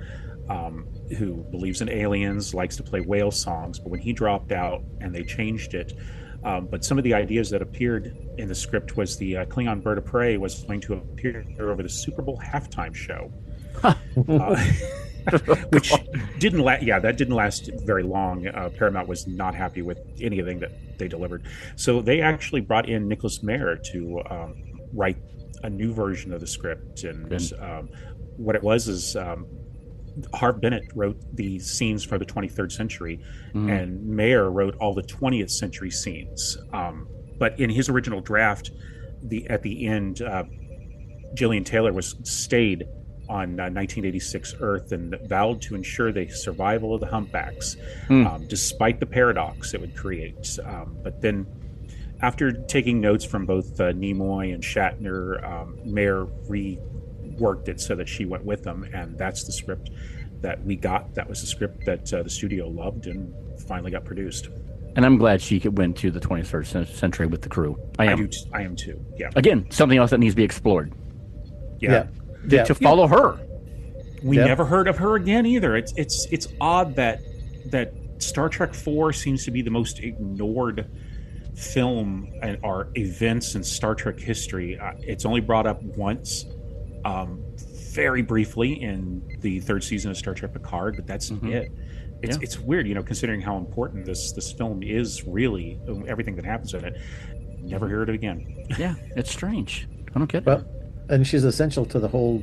who believes in aliens, likes to play whale songs. But when he dropped out and they changed it, but some of the ideas that appeared in the script was the Klingon bird of prey was going to appear over the Super Bowl halftime show. Which didn't last. Yeah, that didn't last very long. Paramount was not happy with anything that they delivered, so they actually brought in Nicholas Meyer to write a new version of the script. And what it was is Harv Bennett wrote the scenes for the 23rd century, and Meyer wrote all the 20th century scenes. But in his original draft, at the end, Jillian Taylor stayed on 1986 Earth and vowed to ensure the survival of the humpbacks, despite the paradox it would create. But then, after taking notes from both Nimoy and Shatner, Mayer reworked it so that she went with them, and that's the script that we got. That was the script that the studio loved and finally got produced. And I'm glad she went to the 23rd century with the crew. I am too. Yeah. Again, something else that needs to be explored. Yeah. To follow her. We never heard of her again either. It's odd that Star Trek IV seems to be the most ignored film or events in Star Trek history. It's only brought up once, very briefly in the third season of Star Trek Picard, but that's it. It's weird, considering how important this film is, really, everything that happens in it. Never hear it again. Yeah, it's strange. I don't get it. And she's essential to the whole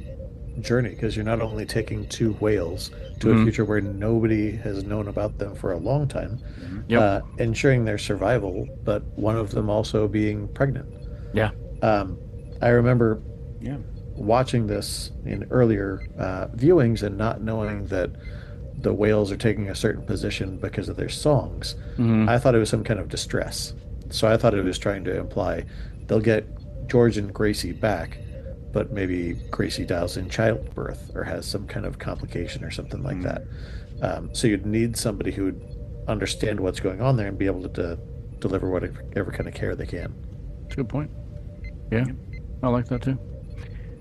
journey, because you're not only taking two whales to a future where nobody has known about them for a long time, ensuring their survival, but one of them also being pregnant. Yeah. I remember watching this in earlier viewings and not knowing that the whales are taking a certain position because of their songs. I thought it was some kind of distress. So I thought it was trying to imply they'll get George and Gracie back, but maybe Gracie dies in childbirth or has some kind of complication or something like that. So you'd need somebody who would understand what's going on there and be able to deliver whatever kind of care they can. That's a good point. Yeah, I like that too.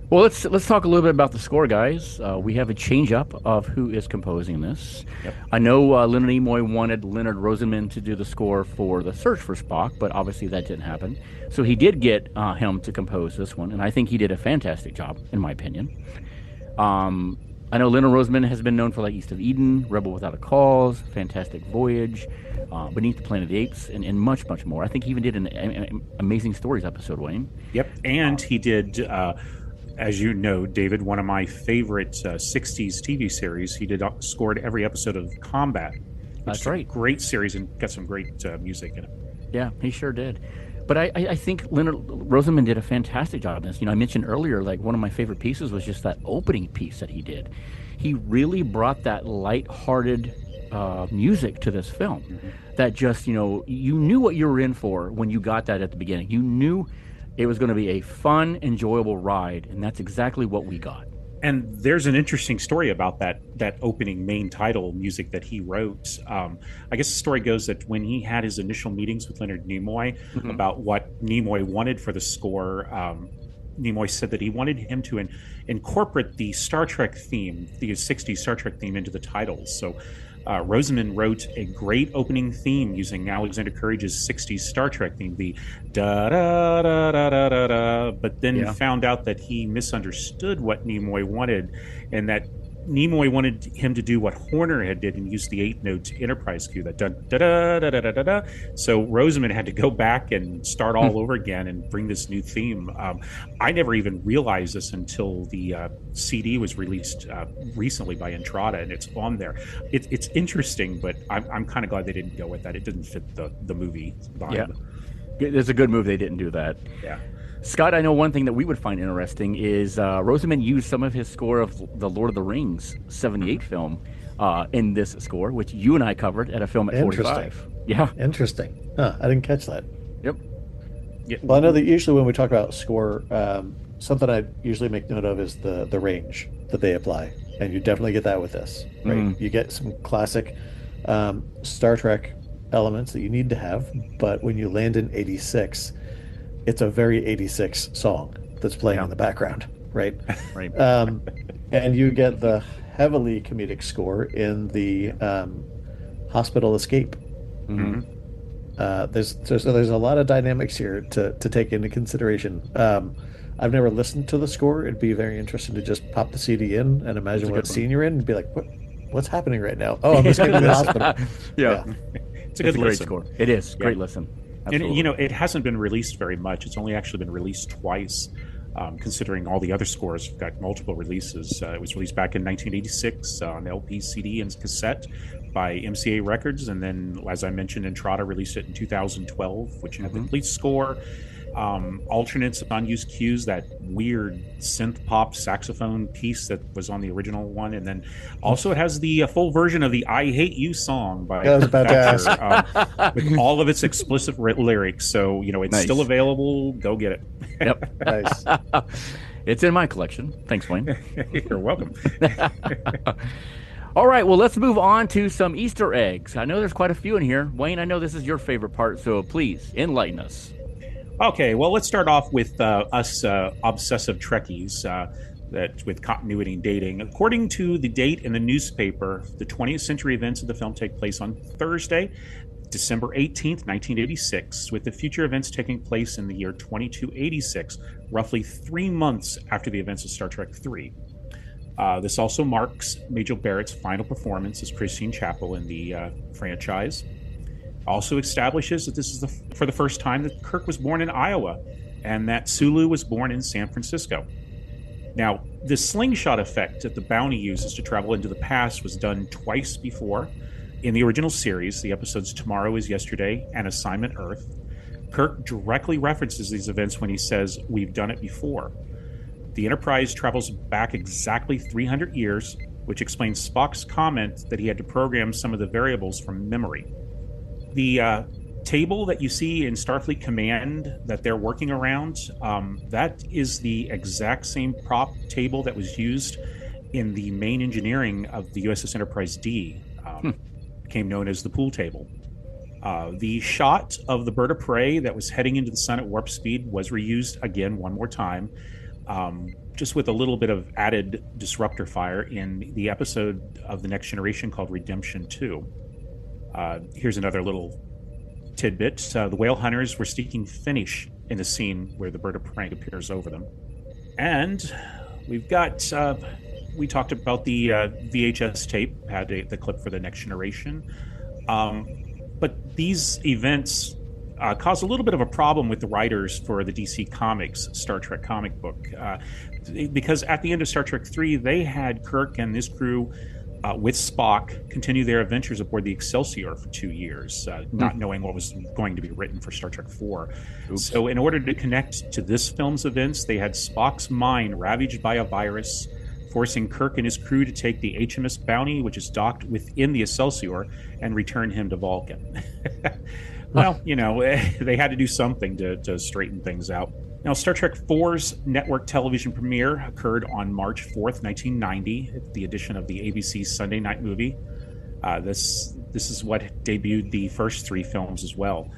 Well, let's talk a little bit about the score, guys. We have a change-up of who is composing this. Yep. I know Leonard Nimoy wanted Leonard Rosenman to do the score for The Search for Spock, but obviously that didn't happen. So he did get him to compose this one, and I think he did a fantastic job, in my opinion. I know Leonard Rosenman has been known for East of Eden, Rebel Without a Cause, Fantastic Voyage, Beneath the Planet of the Apes, and much, much more. I think he even did an Amazing Stories episode, Wayne. Yep, and he did... as you know, David, one of my favorite 60s TV series. He scored every episode of Combat. That's right. Great series and got some great music in it. Yeah, he sure did. But I think Leonard Rosenman did a fantastic job in this. I mentioned earlier, one of my favorite pieces was just that opening piece that he did. He really brought that lighthearted music to this film. That just, you knew what you were in for when you got that at the beginning. You knew it was going to be a fun, enjoyable ride, and that's exactly what we got. And there's an interesting story about that opening main title music that he wrote. I guess the story goes that when he had his initial meetings with Leonard Nimoy about what Nimoy wanted for the score, Nimoy said that he wanted him to incorporate the Star Trek theme, the 60s Star Trek theme, into the titles. So Rosenman wrote a great opening theme using Alexander Courage's 60s Star Trek theme, the da-da-da-da-da-da-da, but then found out that he misunderstood what Nimoy wanted, and that Nimoy wanted him to do what Horner had did and use the 8-note Enterprise cue, that dun da da da da da da da. So Rosamund had to go back and start all over again and bring this new theme. I never even realized this until the CD was released recently by Entrada, and it's on there. It's interesting, but I'm kind of glad they didn't go with that. It didn't fit the movie vibe. Yeah, it's a good move they didn't do that. Yeah. Scott, I know one thing that we would find interesting is Rosamund used some of his score of the Lord of the Rings 78 film in this score, which you and I covered at a film at 45. Yeah. Interesting. Huh, I didn't catch that. Yep. Yeah. Well, I know that usually when we talk about score, something I usually make note of is the range that they apply. And you definitely get that with this, right? You get some classic Star Trek elements that you need to have, but when you land in 86, it's a very 86 song that's playing in the background, right? Right. And you get the heavily comedic score in the Hospital Escape. There's a lot of dynamics here to take into consideration. I've never listened to the score. It'd be very interesting to just pop the CD in and imagine what scene you're in and be like, what's happening right now? Oh, I'm just getting to the hospital. Yeah. It's a good great listen. score. It is. Great listen. Absolutely. And it hasn't been released very much. It's only actually been released twice, considering all the other scores have got multiple releases. It was released back in 1986 on LP, CD, and cassette by MCA Records, and then, as I mentioned, Entrada released it in 2012, which had the complete score, alternates, unused cues, that weird synth pop saxophone piece that was on the original one, and then also it has the full version of the "I Hate You" song by I was about to ask. with all of its explicit lyrics. So it's still available. Go get it. Yep. Nice. It's in my collection. Thanks, Wayne. You're welcome. All right, well, let's move on to some Easter eggs. I know there's quite a few in here. Wayne, I know this is your favorite part, so please enlighten us. Okay, well, let's start off with us obsessive Trekkies that with continuity and dating. According to the date in the newspaper, the 20th century events of the film take place on Thursday, December 18th, 1986, with the future events taking place in the year 2286, roughly 3 months after the events of Star Trek III. This also marks Majel Barrett's final performance as Christine Chapel in the franchise. Also establishes that this is for the first time that Kirk was born in Iowa and that Sulu was born in San Francisco. Now, the slingshot effect that the bounty uses to travel into the past was done twice before. In the original series, the episodes Tomorrow is Yesterday and Assignment Earth, Kirk directly references these events when he says, "We've done it before." The Enterprise travels back exactly 300 years, which explains Spock's comment that he had to program some of the variables from memory. The table that you see in Starfleet Command that they're working around, that is the exact same prop table that was used in the main engineering of the USS Enterprise D. Became known as the pool table. The shot of the bird of prey that was heading into the sun at warp speed was reused again one more time, just with a little bit of added disruptor fire in the episode of The Next Generation called Redemption 2. Here's another little tidbit. The whale hunters were speaking Finnish in the scene where the bird of prey appears over them. And we've got, we talked about the VHS tape, had the clip for The Next Generation. But these events caused a little bit of a problem with the writers for the DC Comics Star Trek comic book. Because at the end of Star Trek 3, they had Kirk and his crew with Spock continue their adventures aboard the Excelsior for 2 years, not knowing what was going to be written for Star Trek 4. Oops. So in order to connect to this film's events, they had Spock's mind ravaged by a virus, forcing Kirk and his crew to take the HMS Bounty, which is docked within the Excelsior, and return him to Vulcan. Well, they had to do something to straighten things out. Now, Star Trek IV's network television premiere occurred on March 4th, 1990, at the edition of the ABC Sunday Night Movie. This is what debuted the first 3 films as well.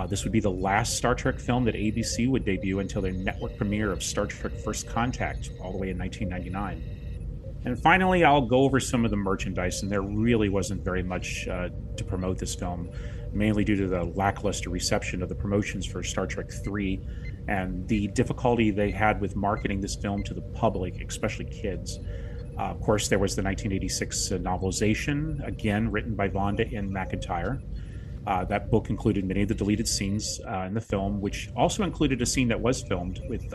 This would be the last Star Trek film that ABC would debut until their network premiere of Star Trek First Contact, all the way in 1999. And finally, I'll go over some of the merchandise, and there really wasn't very much to promote this film, mainly due to the lackluster reception of the promotions for Star Trek 3 and the difficulty they had with marketing this film to the public, especially kids. Of course, there was the 1986 novelization, again written by Vonda and McIntyre. That book included many of the deleted scenes in the film, which also included a scene that was filmed with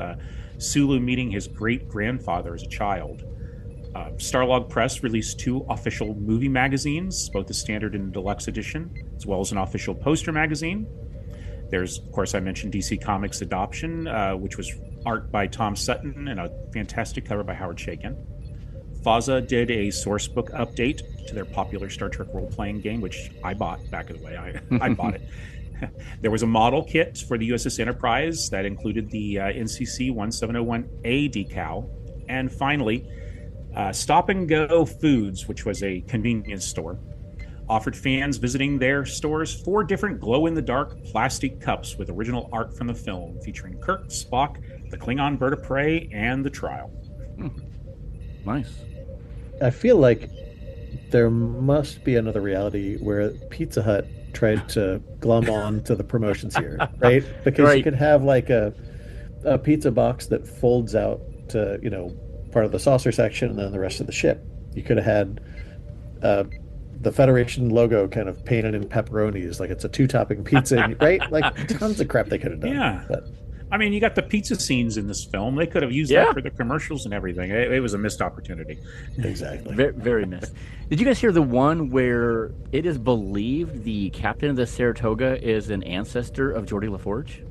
Sulu meeting his great-grandfather as a child. Starlog Press released 2 official movie magazines, both the standard and deluxe edition, as well as an official poster magazine. There's, of course, I mentioned DC Comics Adoption, which was art by Tom Sutton and a fantastic cover by Howard Chaykin. FASA did a source book update to their popular Star Trek role-playing game, which I bought back in the way. I bought it. There was a model kit for the USS Enterprise that included the NCC 1701A decal. And finally, Stop and Go Foods, which was a convenience store, offered fans visiting their stores 4 different glow-in-the-dark plastic cups with original art from the film, featuring Kirk, Spock, the Klingon bird of prey, and the Trial. Nice. I feel like there must be another reality where Pizza Hut tried to glom on to the promotions here, right? Because you could have like a pizza box that folds out to, part of the saucer section and then the rest of the ship. You could have had the Federation logo kind of painted in pepperonis, like it's a 2-topping pizza, right? Like tons of crap they could have done. Yeah. But I mean, you got the pizza scenes in this film. They could have used that for the commercials and everything. It was a missed opportunity. Exactly. Very, very missed. Did you guys hear the one where it is believed the captain of the Saratoga is an ancestor of Geordie LaForge?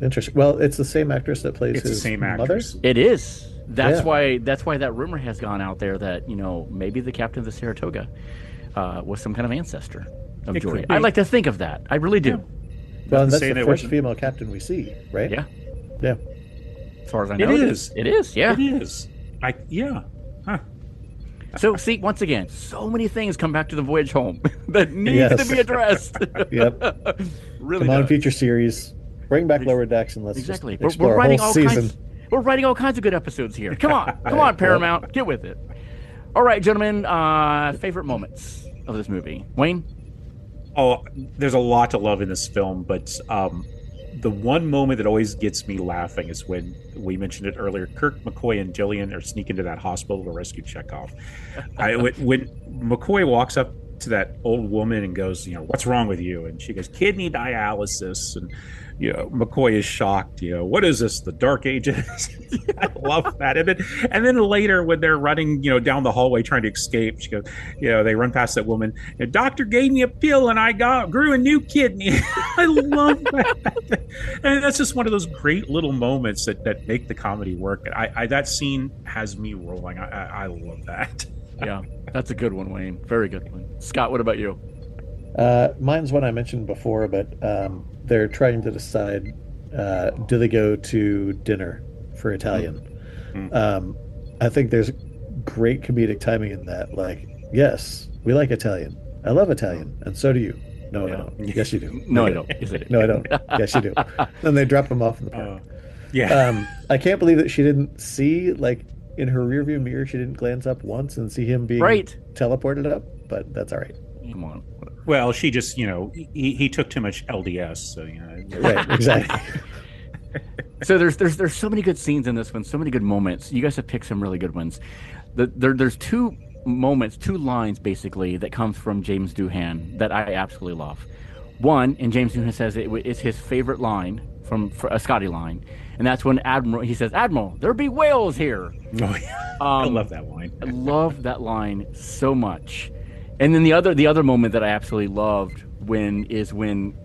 Interesting. Well, it's the same actress that plays It's the his same mother. It is. That's why that rumor has gone out there that, maybe the captain of the Saratoga was some kind of ancestor of Geordie. I like to think of that. I really do. Yeah. Well, and that's saying the it first wasn't. female captain we see, right? Yeah. Yeah. As far as I know, It is. It is, yeah. It is. Yeah. Huh. So, see, once again, so many things come back to the Voyage Home that needs Yes. to be addressed. Yep. Really Come on, does. future series. Bring back Lower Decks and let's Exactly. just explore a whole season. We're writing all kinds of good episodes here. Come on, Paramount, get with it. All right, gentlemen. Favorite moments of this movie, Wayne. Oh, there's a lot to love in this film, but the one moment that always gets me laughing is when we mentioned it earlier. Kirk, McCoy, and Jillian are sneaking into that hospital to rescue Chekhov. When McCoy walks up to that old woman and goes, what's wrong with you? And she goes, kidney dialysis. And McCoy is shocked. What is this? The Dark Ages? I love that. And then later, when they're running, down the hallway trying to escape, she goes, they run past that woman. The doctor gave me a pill, and I grew a new kidney. I love that. And that's just one of those great little moments that make the comedy work. That scene has me rolling. I love that. Yeah, that's a good one, Wayne. Very good one. Scott, what about you? Mine's one I mentioned before, but they're trying to decide, do they go to dinner for Italian? I think there's great comedic timing in that. Like, yes, we like Italian. I love Italian, and so do you. No, I don't. Yes, you do. No, I don't. Yes, I do. No, I don't. Yes, you do. Then they drop him off in the park. Yeah. I can't believe that she didn't see, like, in her rearview mirror, she didn't glance up once and see him being teleported up, but that's all right. Come on. Well, she just, he took too much LDS, so Right, exactly. So there's so many good scenes in this one, so many good moments. You guys have picked some really good ones. There's 2 lines basically that comes from James Doohan that I absolutely love. One, and James Doohan says it's his favorite line from a Scotty line, and that's when he says, "Admiral, there be whales here." Oh, yeah. I love that line. I love that line so much. And then the other moment that I absolutely loved when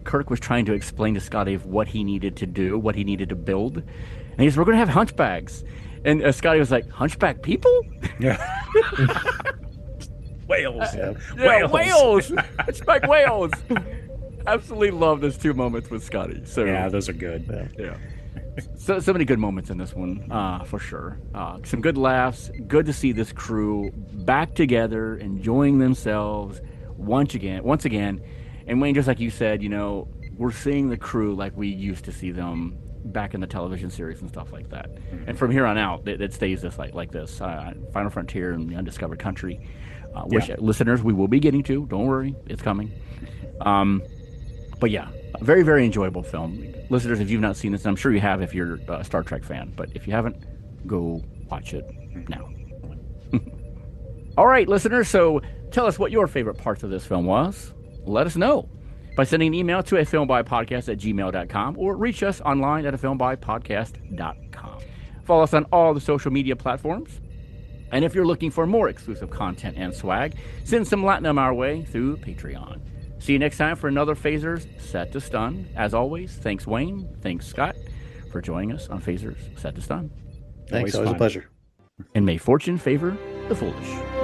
Kirk was trying to explain to Scotty what he needed to do, what he needed to build, and he says, "We're going to have hunchbags," and Scotty was like, "Hunchback people?" Yeah. Whales. Yeah, whales. Hunchback whales. Absolutely love those 2 moments with Scotty. So yeah, those are good. Yeah. So many good moments in this one, for sure. Some good laughs. Good to see this crew back together, enjoying themselves once again. And Wayne, just like you said, we're seeing the crew like we used to see them back in the television series and stuff like that. And from here on out, it stays this like this. Final Frontier and the Undiscovered Country, which listeners we will be getting to. Don't worry, it's coming. But yeah, a very, very enjoyable film. Listeners, if you've not seen this, and I'm sure you have if you're a Star Trek fan, but if you haven't, go watch it now. All right, listeners, so tell us what your favorite parts of this film was. Let us know by sending an email to afilmbypodcast@gmail.com or reach us online at afilmbypodcast.com. Follow us on all the social media platforms. And if you're looking for more exclusive content and swag, send some Latinum our way through Patreon. See you next time for another Phasers Set to Stun. As always, thanks Wayne, thanks Scott for joining us on Phasers Set to Stun. Thanks, always a pleasure. And may fortune favor the foolish.